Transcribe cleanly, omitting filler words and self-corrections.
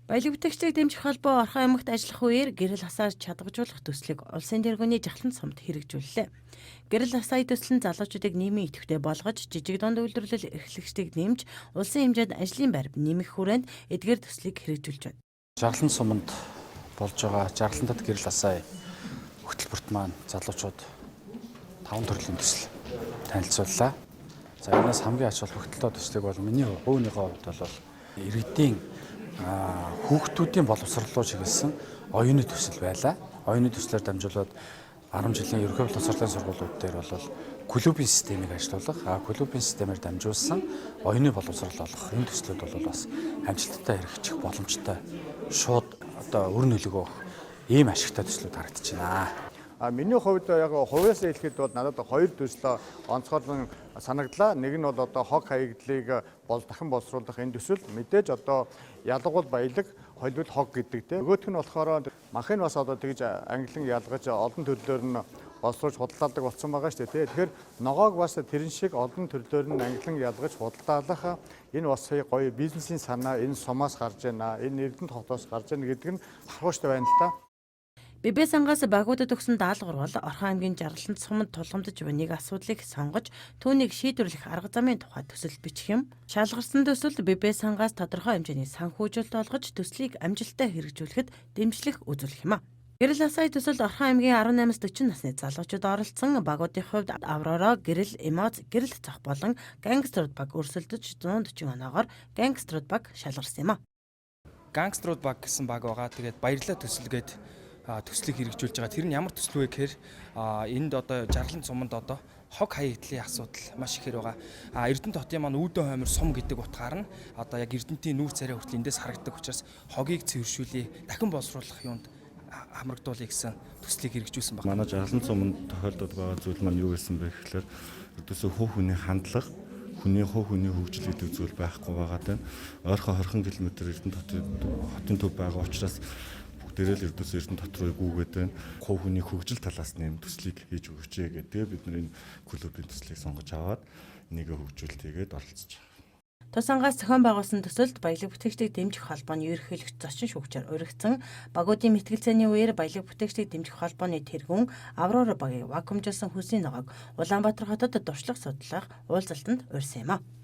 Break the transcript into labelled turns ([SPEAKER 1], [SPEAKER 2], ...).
[SPEAKER 1] Баялаг бүтээгчдийг дэмжих холбоо Орхон аймагт ажиллах үеэр гэрэл хасаар чадваржуулах төслийг улсын тэргүүний жахлан сумд хэрэгжүүллээ. Гэрэл хасаа төсөл нь залуучуудыг нийгмийн идэвхтэй болгож, жижиг дунд үйлдвэрлэл эрхлэгчдийг нэмж, улсын хэмжээнд ажлын байр нэмэх хүрээнд эдгээр төслийг хэрэгжүүлж байна.
[SPEAKER 2] Жаглан суманд болж байгаа жаргалантад гэрэл хасаа хөтөлбөрт маань залуучууд 5 төрлийн төсөл танилцууллаа. За энэс хамгийн ач холбогдолтой төслийг бол миний хувийнхээ хувьд бол иргэдийн хүүхдүүдийн боловсролоо чиглэсэн оюуны төсөл байлаа. Оюуны төслөөр дамжуулаад 10 жилийн ерөнхий боловсролын сургуулиуд дээр бол клубын системийг ажилуулах, клубын системээр дамжуулсан оюуны боловсрол олгох энэ төслүүд бол бас амжилттай хэрэгжих боломжтой. Шууд үр нөлөөгөө ийм ашигтай төслүүд харагдаж байна.
[SPEAKER 3] Миний хувьд яг хувьяас хэлэхэд бол надад хоёр төслөө онцгойлон санагдлаа. Нэг нь бол хог хаягдлыг дахин боловсруулах энэ төсөл мэдээж ялгуул баялаг холбол хог гэдэг те. Нөгөөх нь болохоор махын бас тэгж англин ялгаж олон төрлөөр нь боловсруулж худалдаалдаг болсон байгаа шүү дээ. Тэгэхээр ногоог бас тэрэн шиг олон төрлөөр нь англин ялгаж худалдаалах энэ бас гоё бизнесийн санаа энэ сумаас гарч байна. Энэ Эрдэнэт хотоос гарч байна гэдэг нь харахуйчтай байна л да.
[SPEAKER 1] ББ сангаас багуудад өгсөн даалгавар бол Орхон аймгийн жаргалант суманд тулгамдж буй нэг асуудлыг сонгож түүнийг шийдвэрлэх арга замын тухай төсөл бичих юм. Шалгарсан төсөлд ББ сангаас тодорхой хэмжээний санхүүжилт олгож төслийг амжилттай хэрэгжүүлэхэд дэмжлэг үзүүлэх юм а. Гэрэл хасаа төсөлд Орхон аймгийн 18-40 насны залуучууд оролцсон. Багуудын хувьд Аврора, Гэрэл, Эмоц, Гэрэл цах болон Гангстерууд баг өрсөлдөж 140 оноогоор Гангстерууд баг шалгарсан юм а.
[SPEAKER 4] Гангстерууд баг гэсэн баг байгаа. Тэгээд баярлалаа төсөлгээд төслийг хэрэгжүүлж байгаа. Тэр нь ямар төсөл вэ гэхээр энд жаргалант суманд хог хаягдлын асуудал маш ихээр байгаа. Эрдэнэт хотын маань үүдэн хоймор сум гэдэг утгаар нь яг Эрдэнэтийн нүүр царай хүртэл эндээс харагддаг учраас хогийг цэвэршүүлээ, дахин боловсруулах юунд хамрагдуулъя гэсэн төслийг хэрэгжүүлсэн байна.
[SPEAKER 5] Манай жаргалант суманд тохиолдод байгаа зүйл маань юу гэсэн бэ гэхээр ердөөсөө хувь хүний хандлага, хувь хүний хөгжил гэдэг зүйл байхгүй байгаа тань. Ойрхон 20 км Эрдэнэт хотын төв байгаа учраас дээрэл ердөөсөө Эрдэнэт хот руу гүйгээд байна. Хувь хүний хөгжил талаас нэм төслийг хийж өгч гэдэг. бид нар энэ клубын төслийг сонгож аваад нэгэ хөгжүүлтэйгээд оролцож байгаа.
[SPEAKER 1] Тус ангаас зохион байгуулсан төсөлд баялаг бүтээгчдийг дэмжих холбооны ерөнхийлөгч зочин шүүгчээр уригдсан. Багуудын мэтгэлцээний үеэр баялаг бүтээгчдийг дэмжих холбооны тэргүүн Аврора багийг вакуумжуулсан хүнсний ногоог Улаанбаатар хотод дуршлах судлах уулзалтанд урьсан юм а.